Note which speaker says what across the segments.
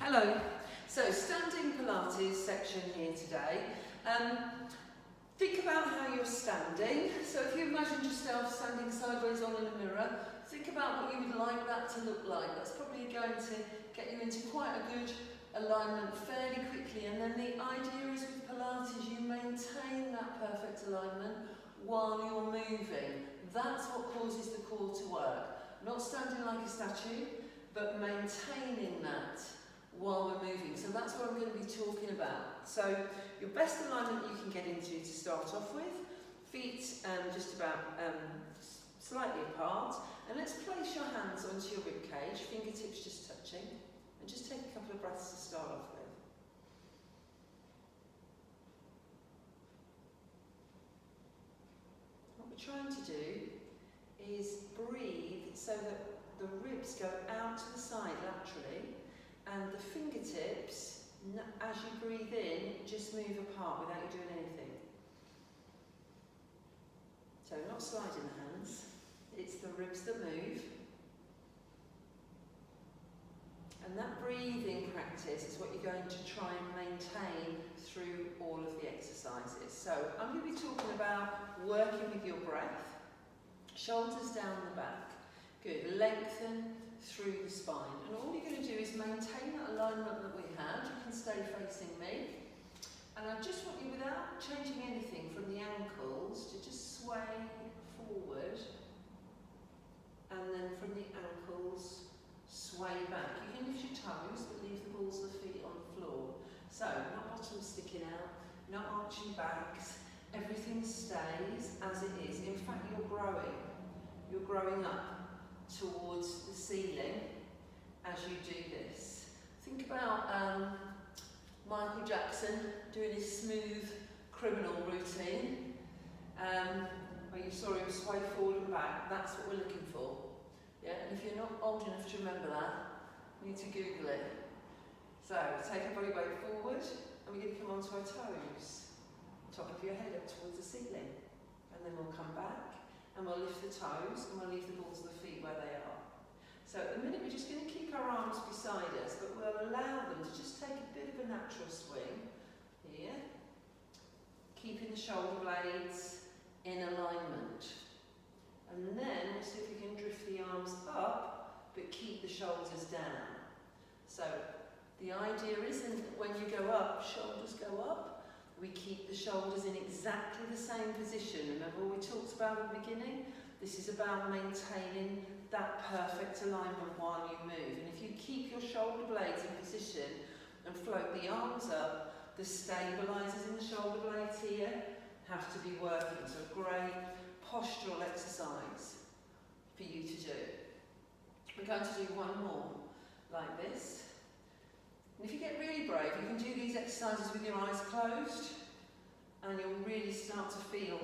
Speaker 1: Hello. So standing Pilates section here today. Think about how you're standing. So if you imagine yourself standing sideways on in a mirror, think about what you would like that to look like. That's probably going to get you into quite a good alignment fairly quickly. And then the idea is with Pilates, you maintain that perfect alignment while you're moving. That's what causes the core to work. Not standing like a statue, but maintaining that while we're moving. So that's what I'm going to be talking about. So your best alignment you can get into to start off with, feet just about slightly apart, and let's place your hands onto your ribcage, fingertips just touching, and just take a couple of breaths to start off with. What we're trying to do is breathe so that the ribs go out to the side laterally, and the fingertips, as you breathe in, just move apart without you doing anything. So not sliding the hands, it's the ribs that move. And that breathing practice is what you're going to try and maintain through all of the exercises. So I'm going to be talking about working with your breath, shoulders down the back. Good, lengthen through the spine, and all you're going to do is maintain that alignment that we had. You can stay facing me, and I just want you, without changing anything from the ankles, to just sway forward, and then from the ankles sway back. You can lift your toes but leave the balls of the feet on the floor. So not bottom sticking out, not arching backs, everything stays as it is. In fact, you're growing up towards the ceiling as you do this. Think about Michael Jackson doing his smooth criminal routine, where you saw him sway forward and back. That's what we're looking for. Yeah, and if you're not old enough to remember that, you need to Google it. So take a body weight forward, and we're going to come onto our toes, top of your head up towards the ceiling, and then we'll come back. And we'll lift the toes, and we'll leave the balls of the feet where they are. So at the minute we're just going to keep our arms beside us, but we'll allow them to just take a bit of a natural swing here, keeping the shoulder blades in alignment. And then we'll see if we can drift the arms up, but keep the shoulders down. So the idea isn't that when you go up, shoulders go up. We keep the shoulders in exactly the same position. Remember what we talked about at the beginning? This is about maintaining that perfect alignment while you move. And if you keep your shoulder blades in position and float the arms up, the stabilisers in the shoulder blades here have to be working. So a great postural exercise for you to do. We're going to do one more like this. And if you get really brave, you can do these exercises with your eyes closed, and you'll really start to feel.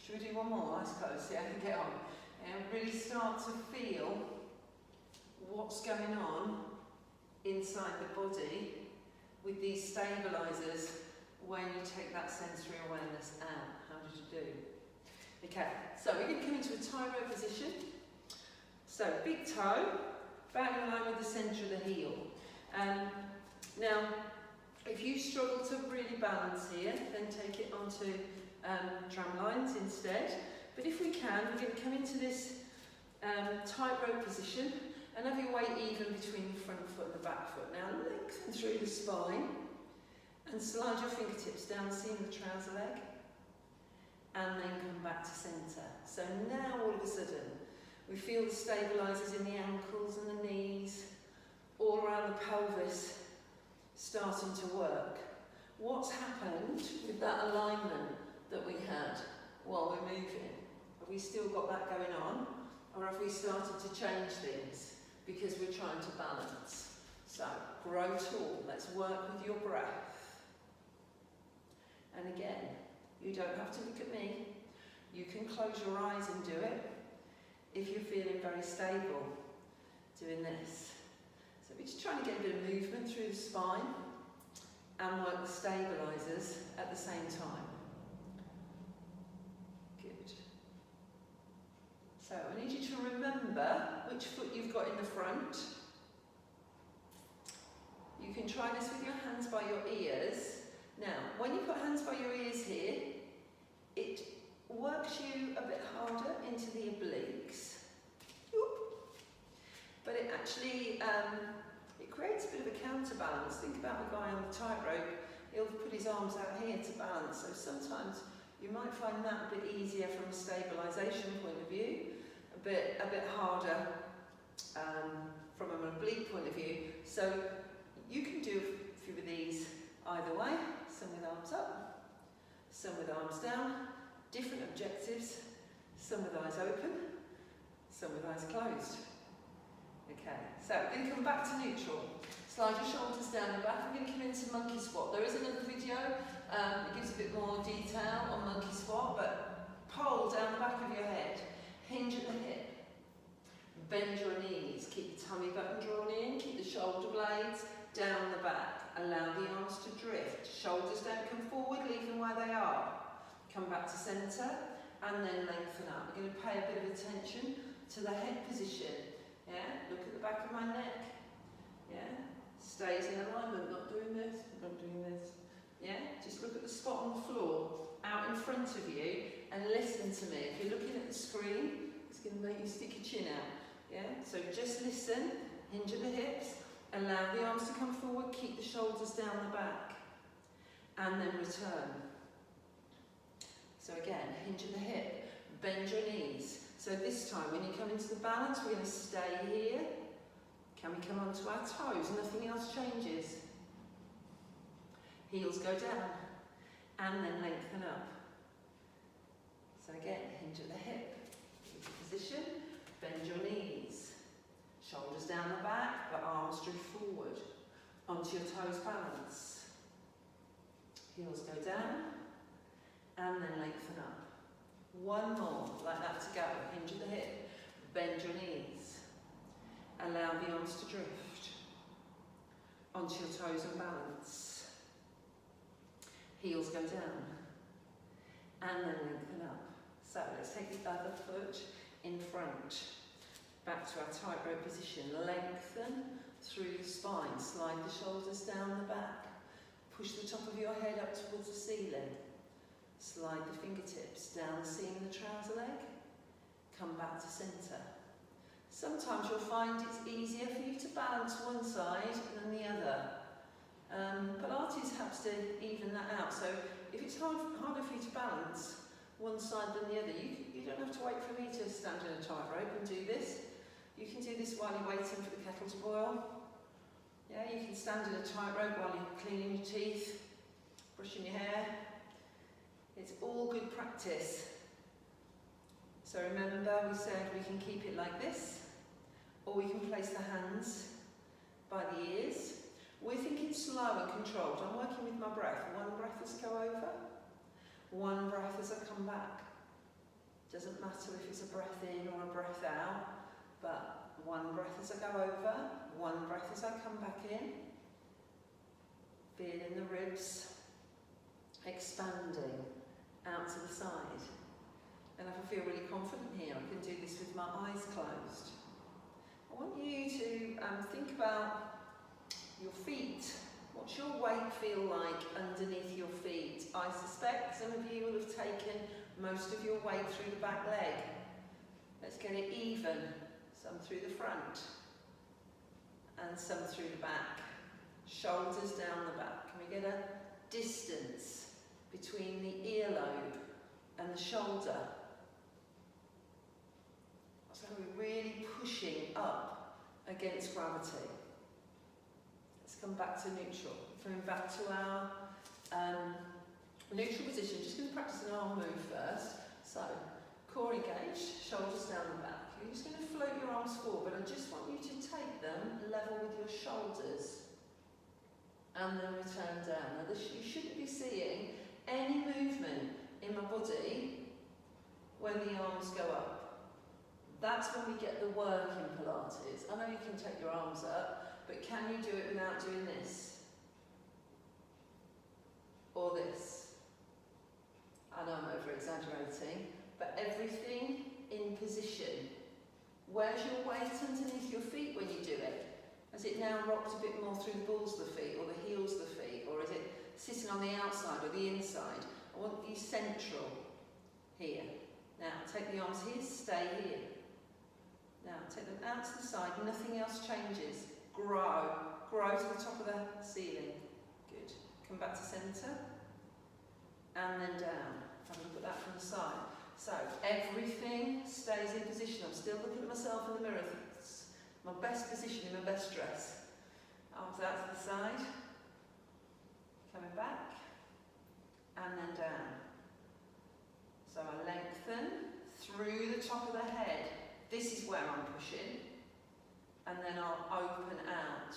Speaker 1: Should we do one more? Eyes closed, yeah, get on. And really start to feel what's going on inside the body with these stabilisers when you take that sensory awareness out. How did you do? Okay, so we're going to come into a tightrope position. So big toe, back in line with the centre of the heel. Now, if you struggle to really balance here, then take it onto tram lines instead. But if we can, we're going to come into this tightrope position and have your weight even between the front foot and the back foot. Now, lengthen through the spine and slide your fingertips down the seam of the trouser leg, and then come back to centre. So now, all of a sudden, we feel the stabilisers in the ankles and the knees, all around the pelvis, starting to work. What's happened with that alignment that we had while we're moving? Have we still got that going on, or have we started to change things because we're trying to balance? So, grow tall. Let's work with your breath. And again, you don't have to look at me. You can close your eyes and do it if you're feeling very stable doing this. So we're just trying to get a bit of movement through the spine and work the stabilisers at the same time. Good. So I need you to remember which foot you've got in the front try this with your hands by your ears. Now, when you put hands by your ears here, it works you a bit harder into the obliques. But it actually, it creates a bit of a counterbalance. Think about the guy on the tightrope. He'll put his arms out here to balance. So sometimes you might find that a bit easier from a stabilisation point of view, a bit harder from an oblique point of view. So you can do a few of these either way, some with arms up, some with arms down, different objectives, some with eyes open, some with eyes closed. Okay, so we're going to come back to neutral. Slide your shoulders down the back. We're going to come into monkey squat. There is another video that gives a bit more detail on monkey squat, but pole down the back of your head, hinge at the hip, bend your knees, keep the tummy button drawn in, keep the shoulder blades down the back, allow the arms to drift, shoulders don't come forward, leave them where they are. Come back to centre and then lengthen up. We're going to pay a bit of attention to the head position. Yeah, look at the back of my neck. Yeah, stays in alignment, not doing this, not doing this. Yeah, just look at the spot on the floor out in front of you and listen to me. If you're looking at the screen, it's going to make you stick your chin out. Yeah, so just listen, hinge at the hips, allow the arms to come forward, keep the shoulders down the back, and then return. So again, hinge at the hip, bend your knees. So this time, when you come into the balance, we're going to stay here. Can we come onto our toes? Nothing else changes. Heels go down, and then lengthen up. So again, hinge at the hip. Keep the position, bend your knees. Shoulders down the back, but arms drift forward. Onto your toes balance. Heels go down, and then lengthen up. One more, like that to go. Hinge at the hip, bend your knees. Allow the arms to drift. Onto your toes and balance. Heels go down. And then lengthen up. So let's take the other foot in front. Back to our tightrope position. Lengthen through the spine. Slide the shoulders down the back. Push the top of your head up towards the ceiling. Slide the fingertips down the seam of the trouser leg. Come back to centre. Sometimes you'll find it's easier for you to balance one side than the other. Pilates helps to even that out. So if it's harder for you to balance one side than the other, you don't have to wait for me to stand in a tightrope and do this. You can do this while you're waiting for the kettle to boil. Yeah, you can stand in a tightrope while you're cleaning your teeth, brushing your hair. It's all good practice. So remember, we said we can keep it like this, or we can place the hands by the ears. We're thinking slow and controlled. I'm working with my breath. One breath as I go over, one breath as I come back. Doesn't matter if it's a breath in or a breath out, but one breath as I go over, one breath as I come back in. Feeling the ribs expanding out to the side. And if I feel really confident here, I can do this with my eyes closed. I want you to think about your feet. What's your weight feel like underneath your feet? I suspect some of you will have taken most of your weight through the back leg. Let's get it even. Some through the front and some through the back. Shoulders down the back. Can we get a distance between the earlobe and the shoulder? So we're really pushing up against gravity. Let's come back to neutral. Coming back to our neutral position. Just going to practice an arm move first. So, core engaged, shoulders down the back. You're just going to float your arms forward, but I just want you to take them level with your shoulders and then return down. Now, you shouldn't be seeing any movement in my body when the arms go up. That's when we get the work in Pilates. I know you can take your arms up, but can you do it without doing this? Or this? I know I'm over-exaggerating, but everything in position. Where's your weight underneath your feet when you do it? Has it now rocked a bit more through the balls of the feet or the or the inside. I want you central here. Now, take the arms here, stay here. Now, take them out to the side, nothing else changes. Grow to the top of the ceiling. Good. Come back to centre, and then down. Have a look at that from the side. So, everything stays in position. I'm still looking at myself in the mirror. It's my best position in my best dress. Arms out to the side. Coming back, and then down. So I lengthen through the top of the head. This is where I'm pushing, and then I'll open out.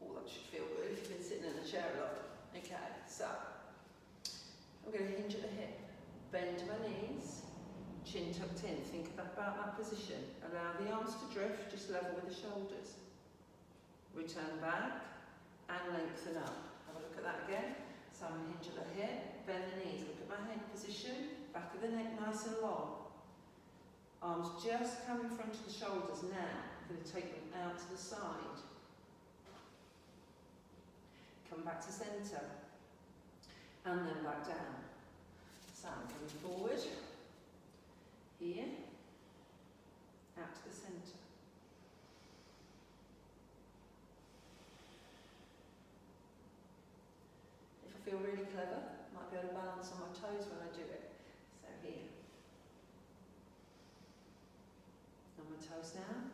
Speaker 1: Oh, that should feel good if you've been sitting in a chair a lot. Okay, so I'm going to hinge at the hip, bend my knees, chin tucked in. Think about that position. Allow the arms to drift, just level with the shoulders. Return back and lengthen up. Have a look at that again. So I'm going to hinge at the hip, bend the knees, look at my head position, back of the neck nice and long. Arms just come in front of the shoulders now. I'm going to take them out to the side. Come back to centre. And then back down. So I'm coming forward. Here. Out to the centre. If I feel really clever, I might be able to balance on my toes when I do it. So here. On my toes down.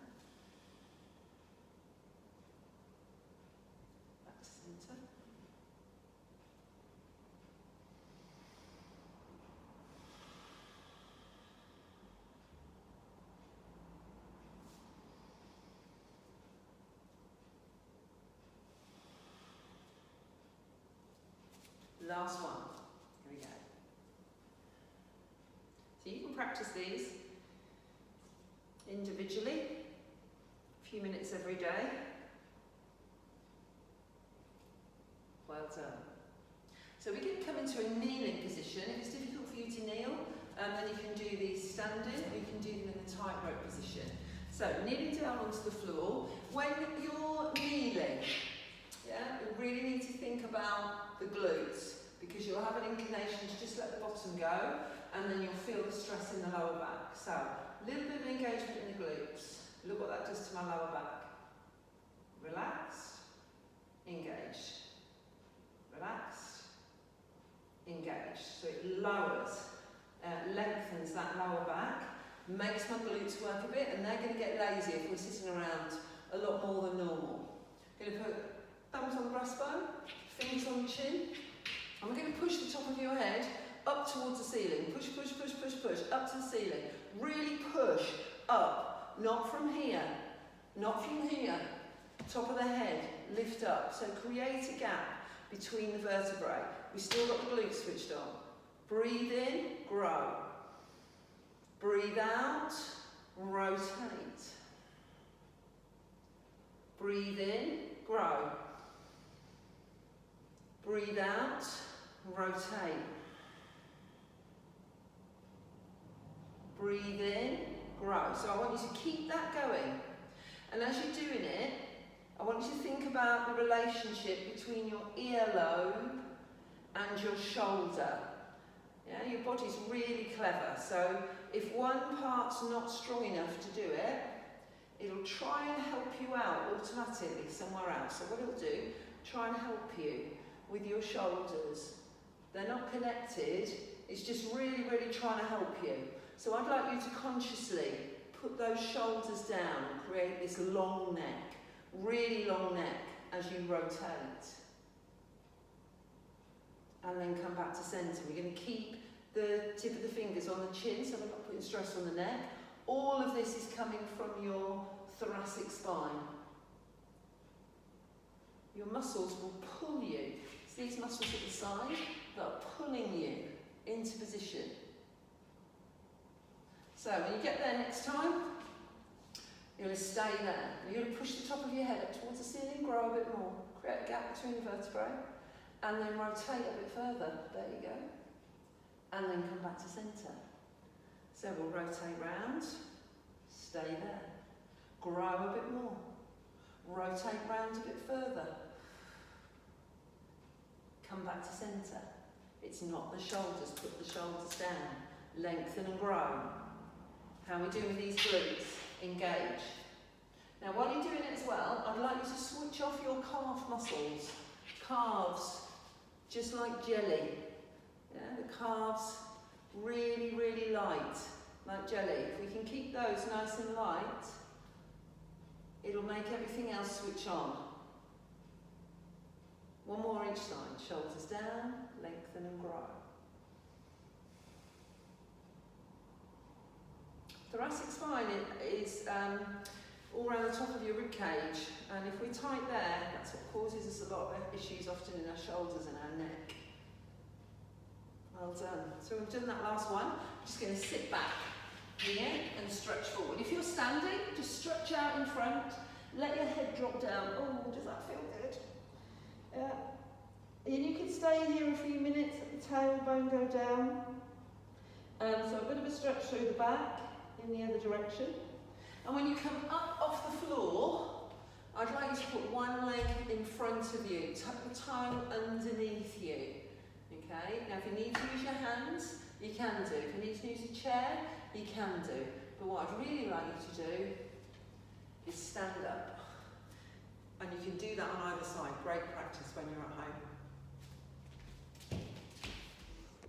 Speaker 1: Back to centre. Last one. Here we go. So you can practice these individually, a few minutes every day. Well done. So we can come into a kneeling position. If it's difficult for you to kneel, then you can do these standing, or you can do them in the tightrope position. So kneeling down onto the floor. When you're kneeling, you really need to think about the glutes, because you'll have an inclination to just let the bottom go, and then you'll feel the stress in the lower back. So, a little bit of engagement in the glutes. Look what that does to my lower back. Relaxed, engaged. Relaxed, engaged. So it lowers, lengthens that lower back, makes my glutes work a bit, and they're going to get lazy if we're sitting around a lot more than normal. Going to put thumbs on the breastbone, fingers on the chin. And we're going to push the top of your head up towards the ceiling. Push, push, push, push, push, up to the ceiling. Really push up, not from here, not from here. Top of the head, lift up. So create a gap between the vertebrae. We've still got the glutes switched on. Breathe in, grow. Breathe out, rotate. Breathe in, grow. Breathe out, rotate. Breathe in, grow. So I want you to keep that going. And as you're doing it, I want you to think about the relationship between your earlobe and your shoulder. Yeah, your body's really clever. So if one part's not strong enough to do it, it'll try and help you out automatically somewhere else. So what it'll do, try and help you with your shoulders. They're not connected, it's just really, really trying to help you. So I'd like you to consciously put those shoulders down and create this long neck, really long neck as you rotate. And then come back to centre. We're going to keep the tip of the fingers on the chin, so we're not putting stress on the neck. All of this is coming from your thoracic spine. Your muscles will pull you. So these muscles at the side that are pulling you into position. So when you get there next time, you're going to stay there. You're going to push the top of your head up towards the ceiling, grow a bit more. Create a gap between the vertebrae. And then rotate a bit further. There you go. And then come back to centre. So we'll rotate round. Stay there. Grow a bit more. Rotate round a bit further. come back to centre. It's not the shoulders, put the shoulders down. Lengthen and grow. How are we doing with these glutes? Engage. Now while you're doing it as well, I'd like you to switch off your calf muscles. Calves, just like jelly. Yeah, the calves really, really light, like jelly. If we can keep those nice and light, it'll make everything else switch on. One more each side. Shoulders down, lengthen and grow. Thoracic spine is all around the top of your rib cage, and if we're tight there, that's what causes us a lot of issues often in our shoulders and our neck. Well done. So we've done that last one. I'm just going to sit back here and stretch forward. If you're standing, just stretch out in front, let your head drop down. Oh, does that feel good? Yeah. And you can stay here a few minutes, let the tailbone go down. So a bit of a stretch through the back in the other direction. And when you come up off the floor, I'd like you to put one leg in front of you, tuck the tongue underneath you. Okay, now if you need to use your hands, you can do. If you need to use a chair, you can do. But what I'd really like you to do is stand up. And you can do that on either side, great practice.